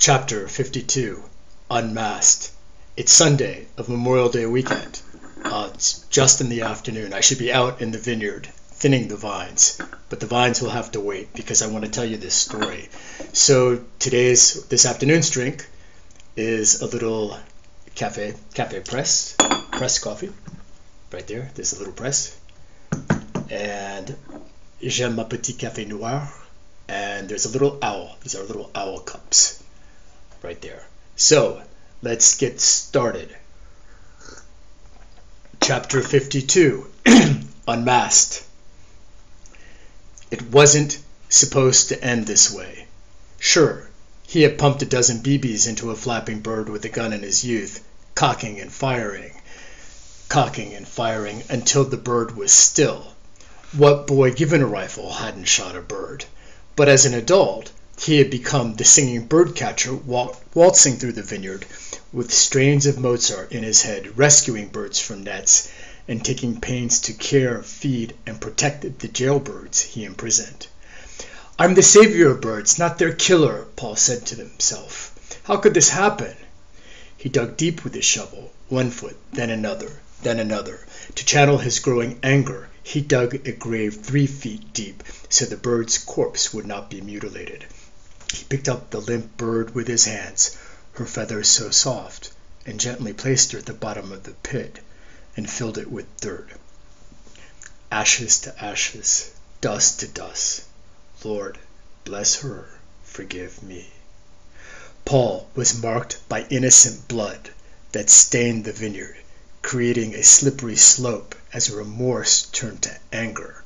Chapter 52, Unmasked. It's Sunday of Memorial Day weekend. It's just in the afternoon. I should be out in the vineyard thinning the vines, but the vines will have to wait because I want to tell you this story. So this afternoon's drink is a little cafe press coffee. Right there, there's a little press. And j'aime ma petit café noir. And there's a little owl. These are little owl cups. Right there. So, let's get started. Chapter 52, Unmasked. It wasn't supposed to end this way. Sure, he had pumped a dozen BBs into a flapping bird with a gun in his youth, cocking and firing until the bird was still. What boy given a rifle hadn't shot a bird? But as an adult, he had become the singing bird catcher, waltzing through the vineyard with strains of Mozart in his head, rescuing birds from nets and taking pains to care, feed, and protect the jailbirds he imprisoned. "I'm the savior of birds, not their killer," Paul said to himself. How could this happen? He dug deep with his shovel, one foot, then another. To channel his growing anger, he dug a grave 3 feet deep so the bird's corpse would not be mutilated. He picked up the limp bird with his hands, her feathers so soft, and gently placed her at the bottom of the pit and filled it with dirt. Ashes to ashes, dust to dust. Lord, bless her, forgive me. Paul was marked by innocent blood that stained the vineyard, creating a slippery slope as remorse turned to anger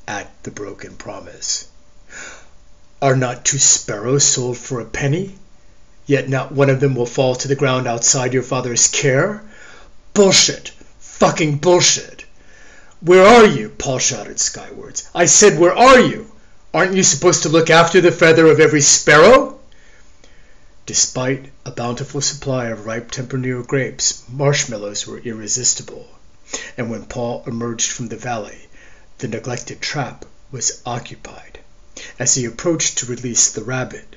at the broken promise. Are not 2 sparrows sold for a penny? Yet not one of them will fall to the ground outside your Father's care? Bullshit! Fucking bullshit! Where are you? Paul shouted skywards. I said, where are you? Aren't you supposed to look after the feather of every sparrow? Despite a bountiful supply of ripe Tempranillo grapes, marshmallows were irresistible. And when Paul emerged from the valley, the neglected trap was occupied. As he approached to release the rabbit,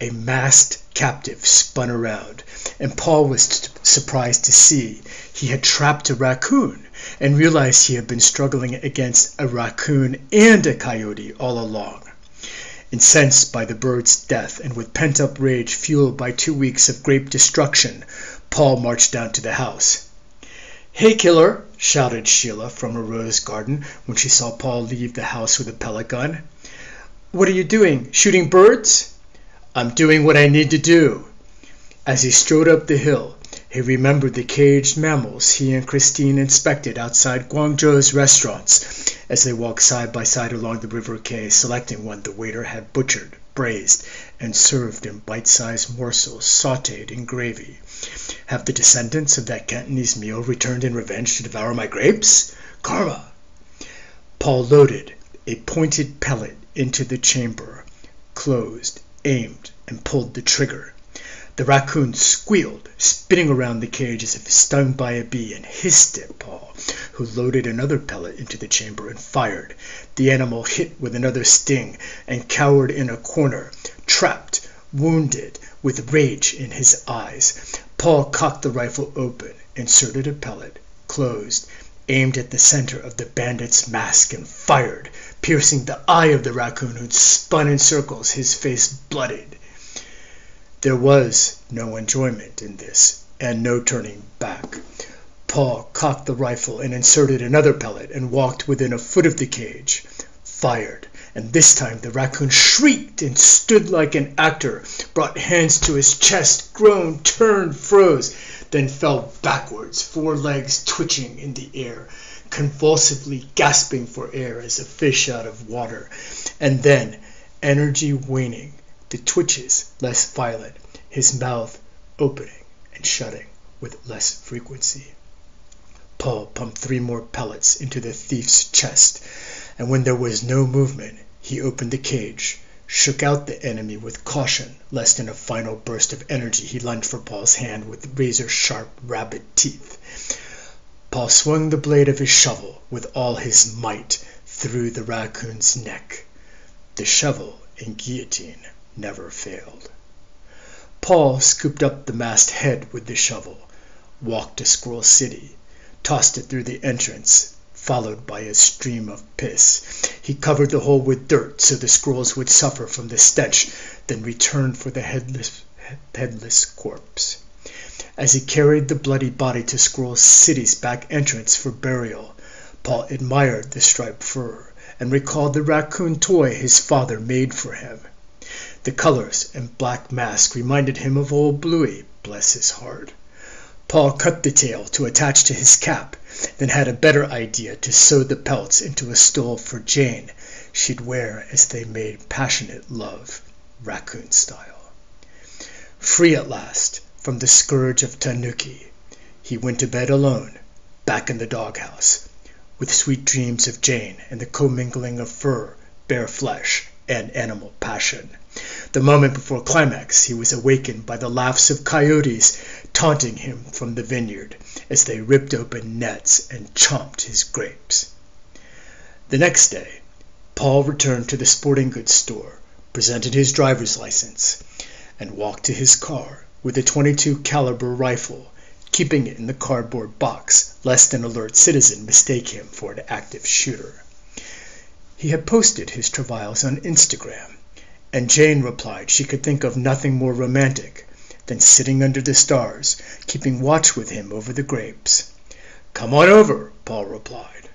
a masked captive spun around, and Paul was surprised to see he had trapped a raccoon and realized he had been struggling against a raccoon and a coyote all along. Incensed by the bird's death and with pent-up rage fueled by 2 weeks of grape destruction, Paul marched down to the house. "Hey, killer!" shouted Sheila from a rose garden when she saw Paul leave the house with a pellet gun. "What are you doing? Shooting birds?" "I'm doing what I need to do." As he strode up the hill, he remembered the caged mammals he and Christine inspected outside Guangzhou's restaurants as they walked side by side along the river quay, selecting one the waiter had butchered, braised, and served in bite-sized morsels sautéed in gravy. Have the descendants of that Cantonese meal returned in revenge to devour my grapes? Karma! Paul loaded a pointed pellet into the chamber, closed, aimed, and pulled the trigger. The raccoon squealed, spinning around the cage as if stung by a bee, and hissed at Paul, who loaded another pellet into the chamber and fired. The animal hit with another sting and cowered in a corner, trapped, wounded, with rage in his eyes. Paul cocked the rifle open, inserted a pellet, closed, aimed at the center of the bandit's mask, and fired, piercing the eye of the raccoon, who spun in circles, his face bloodied. There was no enjoyment in this, and no turning back. Paul cocked the rifle and inserted another pellet and walked within a foot of the cage. Fired, and this time the raccoon shrieked and stood like an actor, brought hands to his chest, groaned, turned, froze, then fell backwards, 4 legs twitching in the air, convulsively gasping for air as a fish out of water. And then, energy waning, the twitches less violent, his mouth opening and shutting with less frequency. Paul pumped 3 more pellets into the thief's chest, and when there was no movement, he opened the cage, shook out the enemy with caution, lest in a final burst of energy he lunged for Paul's hand with razor-sharp, rabid teeth. Paul swung the blade of his shovel with all his might through the raccoon's neck. The shovel and guillotine never failed. Paul scooped up the masked head with the shovel, walked to Squirrel City, tossed it through the entrance, followed by a stream of piss. He covered the hole with dirt so the squirrels would suffer from the stench, then returned for the headless corpse. As he carried the bloody body to Squirrel City's back entrance for burial, Paul admired the striped fur and recalled the raccoon toy his father made for him. The colors and black mask reminded him of old Bluey, bless his heart. Paul cut the tail to attach to his cap, then had a better idea to sew the pelts into a stole for Jane she'd wear as they made passionate love, raccoon style. Free at last from the scourge of Tanuki, he went to bed alone, back in the doghouse, with sweet dreams of Jane and the commingling of fur, bare flesh, and animal passion. The moment before climax, he was awakened by the laughs of coyotes taunting him from the vineyard as they ripped open nets and chomped his grapes. The next day, Paul returned to the sporting goods store, presented his driver's license, and walked to his car with a .22 caliber rifle, keeping it in the cardboard box lest an alert citizen mistake him for an active shooter. He had posted his travails on Instagram, and Jane replied she could think of nothing more romantic than sitting under the stars, keeping watch with him over the grapes. "Come on over," Paul replied.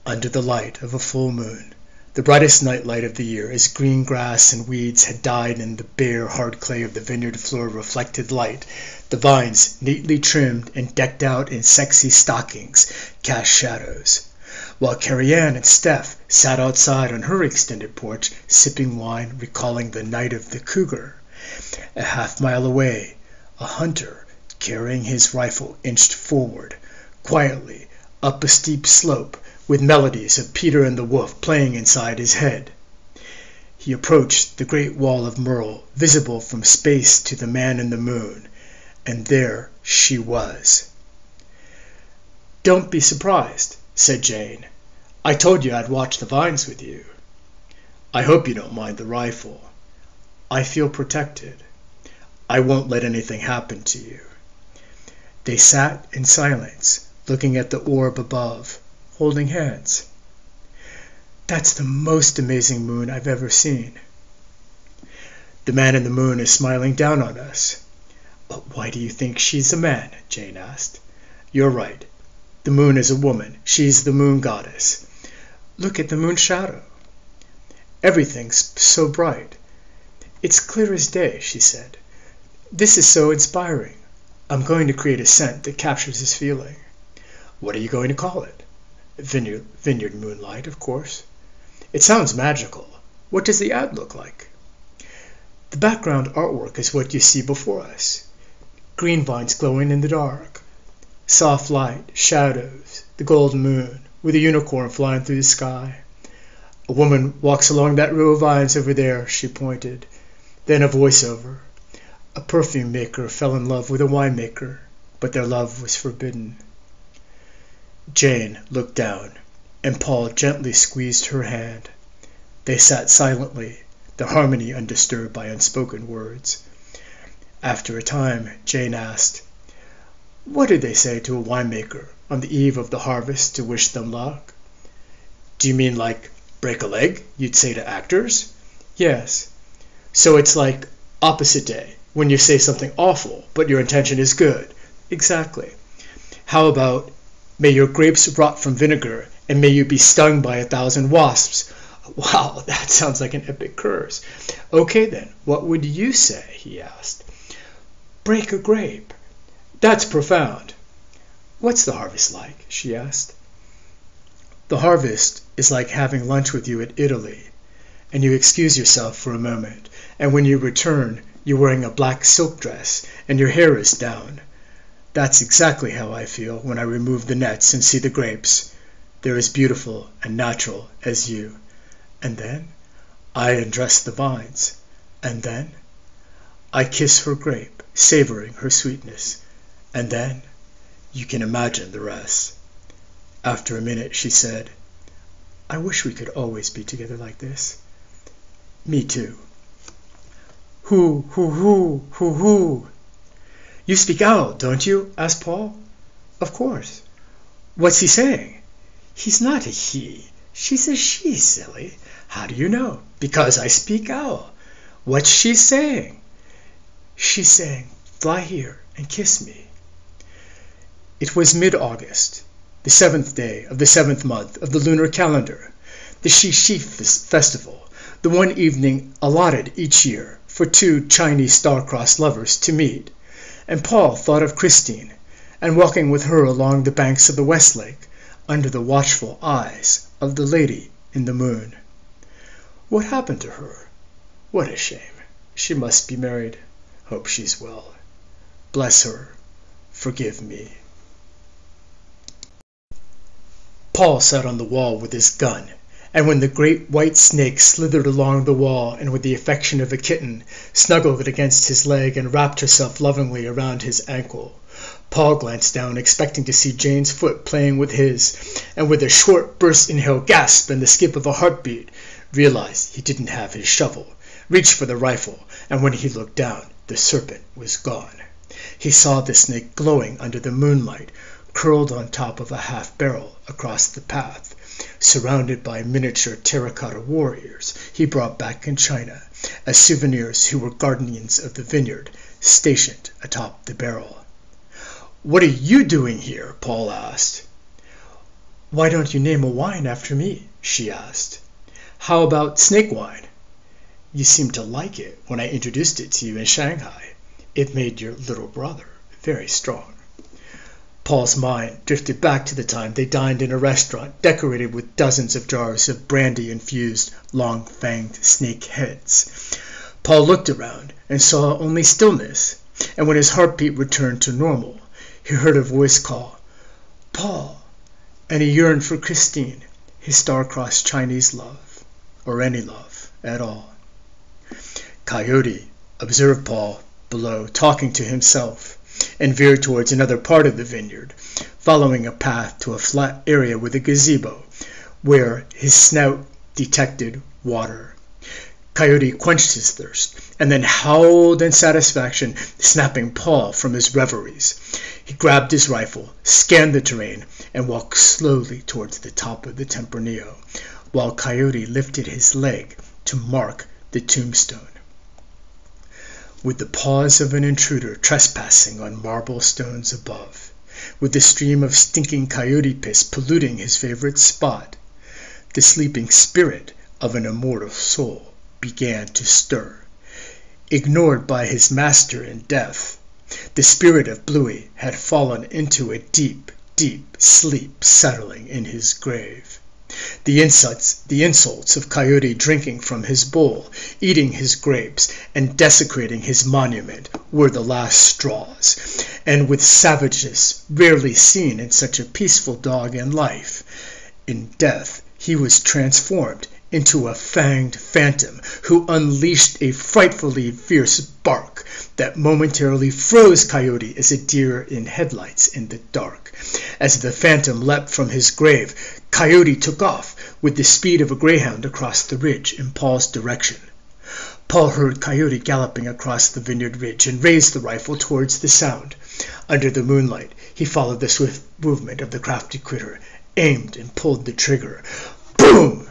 Under the light of a full moon, the brightest night light of the year, as green grass and weeds had died and the bare, hard clay of the vineyard floor reflected light, the vines, neatly trimmed and decked out in sexy stockings, cast shadows, while Carrie-Ann and Steph sat outside on her extended porch, sipping wine, recalling the night of the cougar. A half-mile away, a hunter, carrying his rifle, inched forward, quietly, up a steep slope, with melodies of Peter and the Wolf playing inside his head. He approached the great wall of Merle, visible from space to the man in the moon, and there she was. "Don't be surprised," said Jane. "I told you I'd watch the vines with you. I hope you don't mind the rifle. I feel protected. I won't let anything happen to you." They sat in silence, looking at the orb above, holding hands. "That's the most amazing moon I've ever seen." "The man in the moon is smiling down on us." "But why do you think she's a man?" Jane asked. "You're right. The moon is a woman. She's the moon goddess. Look at the moon shadow. Everything's so bright. It's clear as day," she said. "This is so inspiring. I'm going to create a scent that captures this feeling." "What are you going to call it?" Vineyard Moonlight, of course." "It sounds magical. What does the ad look like?" "The background artwork is what you see before us. Green vines glowing in the dark. Soft light, shadows, the gold moon, with a unicorn flying through the sky. A woman walks along that row of vines over there," she pointed. Then a voiceover. "A perfume maker fell in love with a winemaker, but their love was forbidden." Jane looked down, and Paul gently squeezed her hand. They sat silently, the harmony undisturbed by unspoken words. After a time, Jane asked, "What do they say to a winemaker on the eve of the harvest to wish them luck?" "Do you mean like break a leg, you'd say to actors?" "Yes. So it's like opposite day, when you say something awful, but your intention is good." "Exactly." "How about, may your grapes rot from vinegar, and may you be stung by 1,000 wasps." "Wow, that sounds like an epic curse." "Okay then, what would you say?" he asked. "Break a grape." "That's profound." "What's the harvest like?" she asked. "The harvest is like having lunch with you at Italy, and you excuse yourself for a moment, and when you return, you're wearing a black silk dress, and your hair is down. That's exactly how I feel when I remove the nets and see the grapes. They're as beautiful and natural as you. And then I undress the vines, and then I kiss her grape, savoring her sweetness, and then you can imagine the rest." After a minute she said, "I wish we could always be together like this." "Me too." Hoo, hoo, hoo, hoo, hoo. You speak owl, don't you? Asked Paul. Of course. What's he saying? He's not a he. She's a she, silly. How do you know? Because I speak owl. What's she saying? She's saying, fly here and kiss me. It was mid-August, the 7th day of the 7th month of the lunar calendar, the Shi festival, the one evening allotted each year for two Chinese star-crossed lovers to meet, and Paul thought of Christine, and walking with her along the banks of the West Lake, under the watchful eyes of the lady in the moon. What happened to her? What a shame. She must be married. Hope she's well. Bless her. Forgive me. Paul sat on the wall with his gun, and when the great white snake slithered along the wall and with the affection of a kitten snuggled against his leg and wrapped herself lovingly around his ankle, Paul glanced down, expecting to see Jane's foot playing with his, and with a short burst inhale gasp and the skip of a heartbeat, realized he didn't have his shovel, reached for the rifle, and when he looked down, the serpent was gone. He saw the snake glowing under the moonlight, curled on top of a half-barrel across the path, surrounded by miniature terracotta warriors he brought back in China as souvenirs who were guardians of the vineyard, stationed atop the barrel. "What are you doing here?" Paul asked. "Why don't you name a wine after me?" she asked. "How about snake wine? You seemed to like it when I introduced it to you in Shanghai. It made your little brother very strong." Paul's mind drifted back to the time they dined in a restaurant decorated with dozens of jars of brandy-infused, long-fanged snake heads. Paul looked around and saw only stillness, and when his heartbeat returned to normal, he heard a voice call, "Paul," and he yearned for Christine, his star-crossed Chinese love, or any love at all. Coyote observed Paul below, talking to himself, and veered towards another part of the vineyard, following a path to a flat area with a gazebo, where his snout detected water. Coyote quenched his thirst, and then howled in satisfaction, snapping Paul from his reveries. He grabbed his rifle, scanned the terrain, and walked slowly towards the top of the Tempranillo, while Coyote lifted his leg to mark the tombstone. With the paws of an intruder trespassing on marble stones above, with the stream of stinking coyote piss polluting his favorite spot, the sleeping spirit of an immortal soul began to stir. Ignored by his master in death, the spirit of Bluey had fallen into a deep, deep sleep, settling in his grave. The insults of Coyote drinking from his bowl, eating his grapes, and desecrating his monument were the last straws, and with savageness rarely seen in such a peaceful dog in life, in death he was transformed into a fanged phantom who unleashed a frightfully fierce bark that momentarily froze Coyote as a deer in headlights in the dark. As the phantom leapt from his grave, Coyote took off with the speed of a greyhound across the ridge in Paul's direction. Paul heard Coyote galloping across the vineyard ridge and raised the rifle towards the sound. Under the moonlight, he followed the swift movement of the crafty critter, aimed and pulled the trigger. Boom!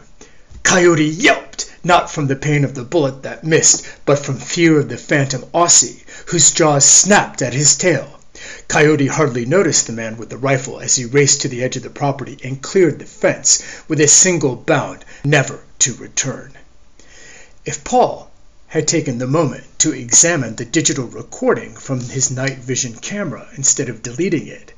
Coyote yelped, not from the pain of the bullet that missed, but from fear of the phantom Aussie, whose jaws snapped at his tail. Coyote hardly noticed the man with the rifle as he raced to the edge of the property and cleared the fence with a single bound, never to return. If Paul had taken the moment to examine the digital recording from his night vision camera instead of deleting it,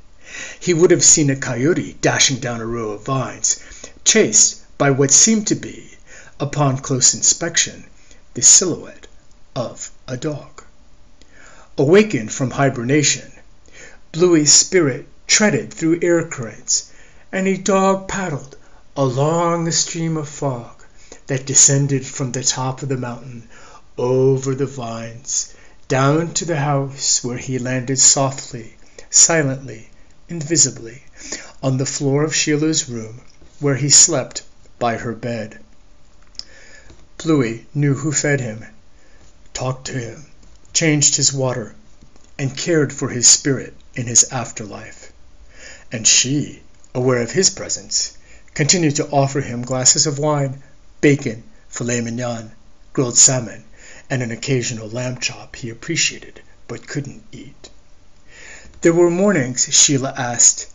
he would have seen a coyote dashing down a row of vines, chased by what seemed to be, upon close inspection, the silhouette of a dog. Awakened from hibernation, Bluey's spirit treaded through air currents, and a dog paddled along a stream of fog that descended from the top of the mountain, over the vines, down to the house where he landed softly, silently, invisibly, on the floor of Sheila's room, where he slept by her bed. Bluey knew who fed him. talked to him, changed his water, and cared for his spirit in his afterlife. And she, aware of his presence, continued to offer him glasses of wine, bacon, filet mignon, grilled salmon, and an occasional lamb chop he appreciated but couldn't eat. There were mornings Sheila asked,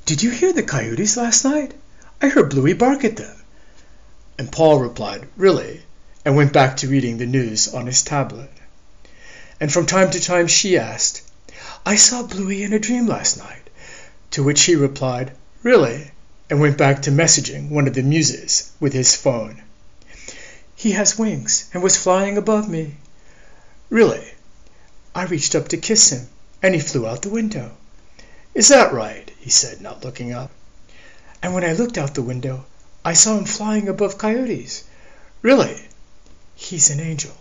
"Did you hear the coyotes last night? I heard Bluey bark at them." And Paul replied, "Really?" and went back to reading the news on his tablet. And from time to time she asked, "I saw Bluey in a dream last night," to which he replied, "Really?" and went back to messaging one of the muses with his phone. "He has wings and was flying above me." "Really?" "I reached up to kiss him, and he flew out the window." "Is that right?" he said, not looking up. "And when I looked out the window, I saw him flying above coyotes." "Really?" "He's an angel."